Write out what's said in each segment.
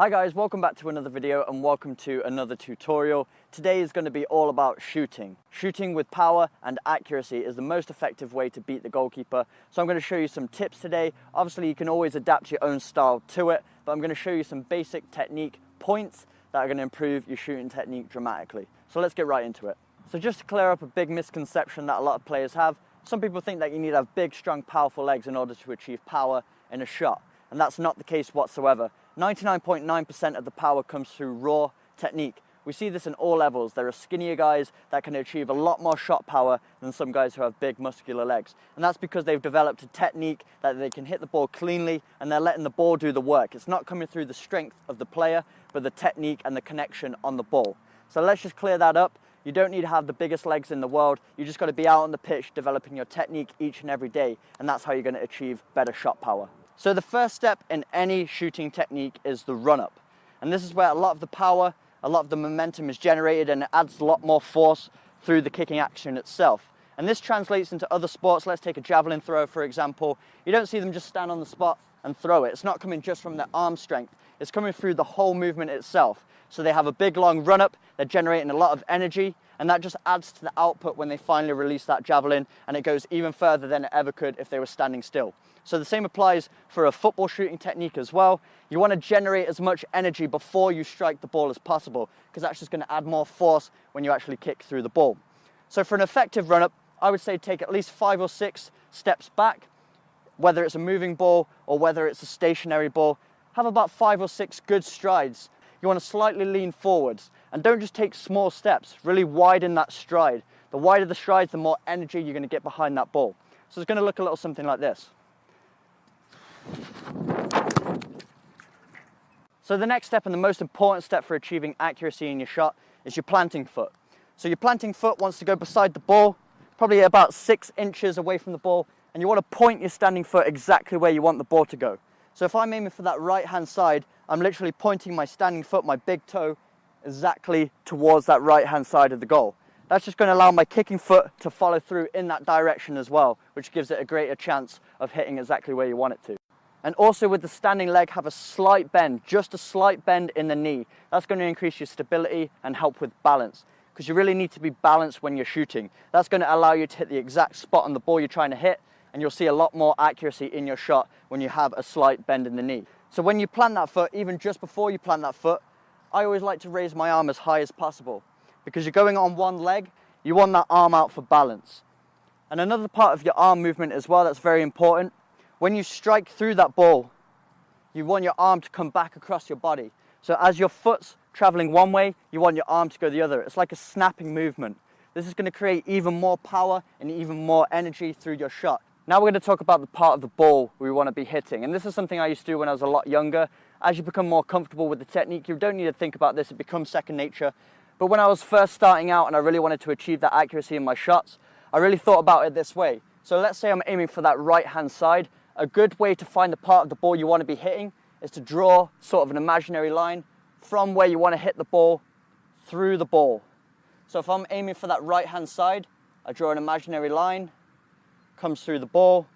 Hi guys, welcome back to another video and welcome to another tutorial. Today is going to be all about shooting. Shooting with power and accuracy is the most effective way to beat the goalkeeper. So I'm going to show you some tips today. Obviously you can always adapt your own style to it, but I'm going to show you some basic technique points that are going to improve your shooting technique dramatically. So let's get right into it. So just to clear up a big misconception that a lot of players have, some people think that you need to have big, strong, powerful legs in order to achieve power in a shot. And that's not the case whatsoever. 99.9% of the power comes through raw technique. We see this in all levels. There are skinnier guys that can achieve a lot more shot power than some guys who have big muscular legs. And that's because they've developed a technique that they can hit the ball cleanly and they're letting the ball do the work. It's not coming through the strength of the player, but the technique and the connection on the ball. So let's just clear that up. You don't need to have the biggest legs in the world. You just got to be out on the pitch developing your technique each and every day. And that's how you're going to achieve better shot power. So the first step in any shooting technique is the run-up. And this is where a lot of the power, a lot of the momentum is generated and it adds a lot more force through the kicking action itself. And this translates into other sports. Let's take a javelin throw, for example. You don't see them just stand on the spot and throw it. It's not coming just from their arm strength. It's coming through the whole movement itself. So they have a big, long run-up. They're generating a lot of energy. And that just adds to the output when they finally release that javelin. And it goes even further than it ever could if they were standing still. So the same applies for a football shooting technique as well. You want to generate as much energy before you strike the ball as possible, because that's just going to add more force when you actually kick through the ball. So for an effective run-up, I would say take at least 5 or 6 steps back, whether it's a moving ball or whether it's a stationary ball. Have about 5 or 6 good strides. You want to slightly lean forwards and don't just take small steps, really widen that stride. The wider the strides, the more energy you're going to get behind that ball. So it's going to look a little something like this. So the next step and the most important step for achieving accuracy in your shot is your planting foot. So your planting foot wants to go beside the ball, probably about 6 inches away from the ball, and you want to point your standing foot exactly where you want the ball to go. So if I'm aiming for that right hand side, I'm literally pointing my standing foot, my big toe, exactly towards that right hand side of the goal. That's just going to allow my kicking foot to follow through in that direction as well, which gives it a greater chance of hitting exactly where you want it to. And also with the standing leg, have a slight bend, just a slight bend in the knee. That's going to increase your stability and help with balance, because you really need to be balanced when you're shooting. That's going to allow you to hit the exact spot on the ball you're trying to hit, and you'll see a lot more accuracy in your shot when you have a slight bend in the knee. So when you plant that foot, even just before you plant that foot, I always like to raise my arm as high as possible, because you're going on one leg, you want that arm out for balance. And another part of your arm movement as well that's very important, when you strike through that ball, you want your arm to come back across your body. So as your foot's traveling one way, you want your arm to go the other. It's like a snapping movement. This is going to create even more power and even more energy through your shot. Now we're going to talk about the part of the ball we want to be hitting. And this is something I used to do when I was a lot younger. As you become more comfortable with the technique, you don't need to think about this. It becomes second nature. But when I was first starting out and I really wanted to achieve that accuracy in my shots, I really thought about it this way. So let's say I'm aiming for that right-hand side. A good way to find the part of the ball you want to be hitting is to draw sort of an imaginary line from where you want to hit the ball through the ball. So if I'm aiming for that right-hand side, I draw an imaginary line, comes through the ball.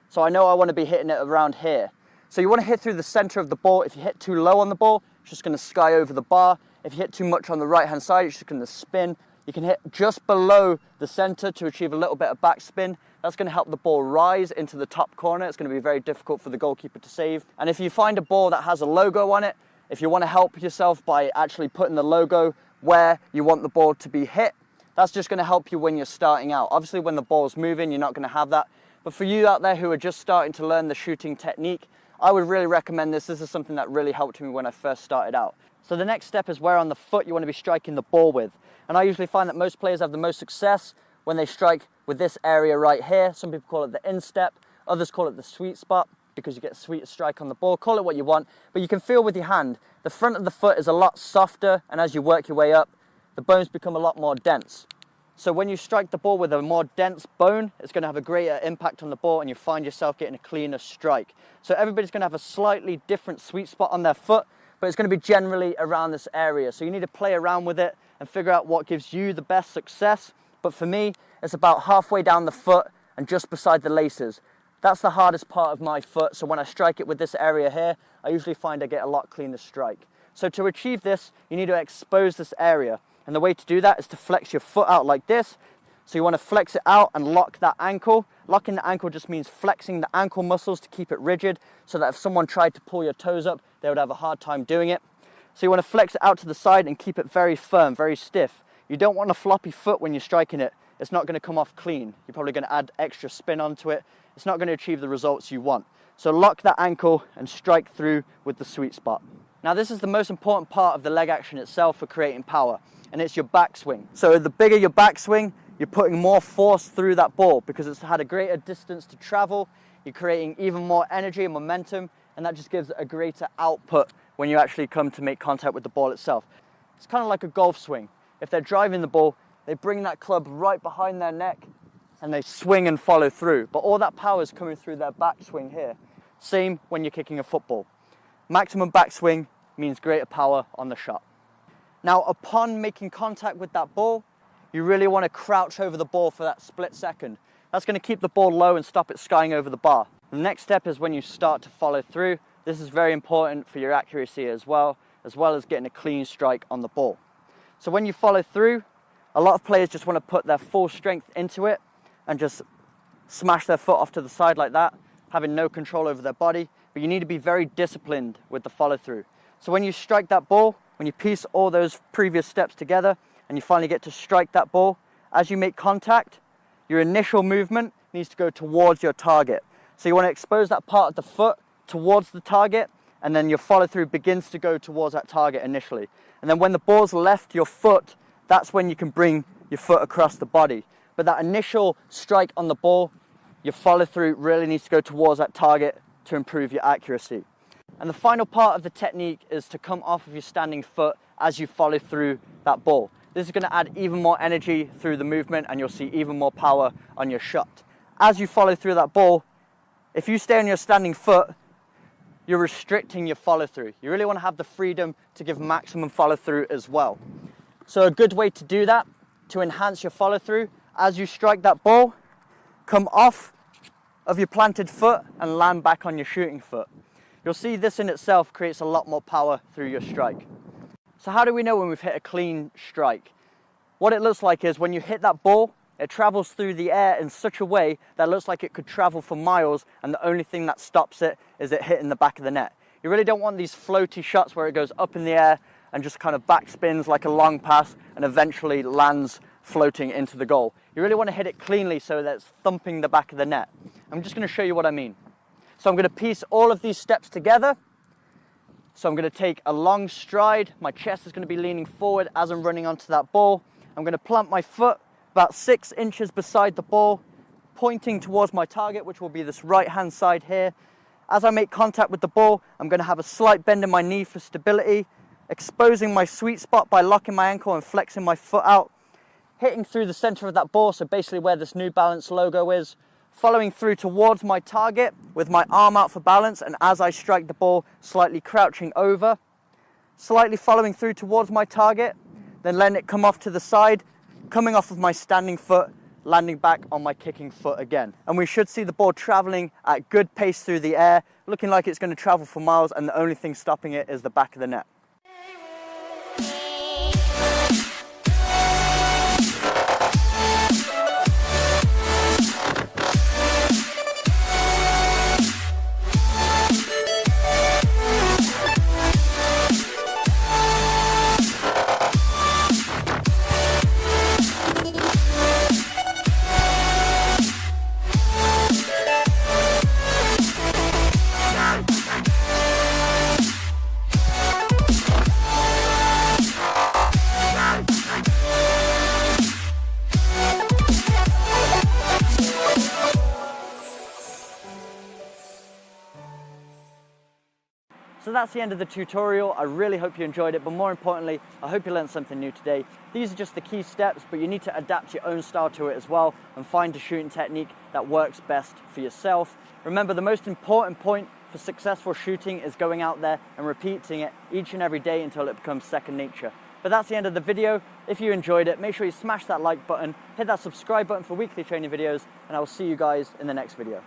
So I know I want to be hitting it around here. So you want to hit through the center of the ball. If you hit too low on the ball, it's just going to sky over the bar. If you hit too much on the right-hand side, it's just going to spin. You can hit just below the center to achieve a little bit of backspin. That's going to help the ball rise into the top corner. It's going to be very difficult for the goalkeeper to save. And if you find a ball that has a logo on it, if you want to help yourself by actually putting the logo where you want the ball to be hit, that's just going to help you when you're starting out. Obviously, when the ball's moving, you're not going to have that. But for you out there who are just starting to learn the shooting technique, I would really recommend this. This is something that really helped me when I first started out. So the next step is where on the foot you want to be striking the ball with. And I usually find that most players have the most success when they strike with this area right here. Some people call it the instep, others call it the sweet spot, because you get a sweet strike on the ball. Call it what you want, but you can feel with your hand, the front of the foot is a lot softer, and as you work your way up, the bones become a lot more dense. So when you strike the ball with a more dense bone, it's going to have a greater impact on the ball, and you find yourself getting a cleaner strike. So everybody's going to have a slightly different sweet spot on their foot, but it's going to be generally around this area. So you need to play around with it and figure out what gives you the best success. But for me, it's about halfway down the foot and just beside the laces. That's the hardest part of my foot, so when I strike it with this area here, I usually find I get a lot cleaner strike. So to achieve this, you need to expose this area. And the way to do that is to flex your foot out like this. So you want to flex it out and lock that ankle. Locking the ankle just means flexing the ankle muscles to keep it rigid, so that if someone tried to pull your toes up, they would have a hard time doing it. So you want to flex it out to the side and keep it very firm, very stiff. You don't want a floppy foot when you're striking it. It's not going to come off clean. You're probably going to add extra spin onto it. It's not going to achieve the results you want. So lock that ankle and strike through with the sweet spot. Now this is the most important part of the leg action itself for creating power, and it's your backswing. So the bigger your backswing, you're putting more force through that ball because it's had a greater distance to travel. You're creating even more energy and momentum, and that just gives a greater output when you actually come to make contact with the ball itself. It's kind of like a golf swing. If they're driving the ball, they bring that club right behind their neck and they swing and follow through. But all that power is coming through their backswing here. Same when you're kicking a football. Maximum backswing means greater power on the shot. Now, upon making contact with that ball, you really want to crouch over the ball for that split second. That's going to keep the ball low and stop it skying over the bar. The next step is when you start to follow through. This is very important for your accuracy as well as getting a clean strike on the ball. So when you follow through, a lot of players just want to put their full strength into it and just smash their foot off to the side like that, having no control over their body. But you need to be very disciplined with the follow through. So when you strike that ball, when you piece all those previous steps together and you finally get to strike that ball, as you make contact, your initial movement needs to go towards your target. So you want to expose that part of the foot towards the target, and then your follow through begins to go towards that target initially. And then when the ball's left your foot, that's when you can bring your foot across the body. But that initial strike on the ball, your follow through really needs to go towards that target to improve your accuracy. And the final part of the technique is to come off of your standing foot as you follow through that ball. This is going to add even more energy through the movement, and you'll see even more power on your shot. As you follow through that ball, if you stay on your standing foot, you're restricting your follow through. You really want to have the freedom to give maximum follow through as well. So a good way to do that, to enhance your follow through, as you strike that ball, come off of your planted foot and land back on your shooting foot. You'll see this in itself creates a lot more power through your strike. So how do we know when we've hit a clean strike? What it looks like is when you hit that ball, it travels through the air in such a way that it looks like it could travel for miles, and the only thing that stops it is it hitting the back of the net. You really don't want these floaty shots where it goes up in the air and just kind of backspins like a long pass and eventually lands floating into the goal. You really want to hit it cleanly so that it's thumping the back of the net. I'm just going to show you what I mean. So I'm going to piece all of these steps together. So I'm going to take a long stride. My chest is going to be leaning forward as I'm running onto that ball. I'm going to plant my foot about 6 inches beside the ball, pointing towards my target, which will be this right-hand side here. As I make contact with the ball, I'm going to have a slight bend in my knee for stability, exposing my sweet spot by locking my ankle and flexing my foot out, hitting through the center of that ball, so basically where this New Balance logo is, following through towards my target with my arm out for balance, and as I strike the ball, slightly crouching over, slightly following through towards my target, then letting it come off to the side, coming off of my standing foot, landing back on my kicking foot again. And we should see the ball traveling at good pace through the air, looking like it's going to travel for miles, and the only thing stopping it is the back of the net. So that's the end of the tutorial. I really hope you enjoyed it, but more importantly, I hope you learned something new today. These are just the key steps, but you need to adapt your own style to it as well and find a shooting technique that works best for yourself. Remember, the most important point for successful shooting is going out there and repeating it each and every day until it becomes second nature. But that's the end of the video. If you enjoyed it, make sure you smash that like button, hit that subscribe button for weekly training videos, and I will see you guys in the next video.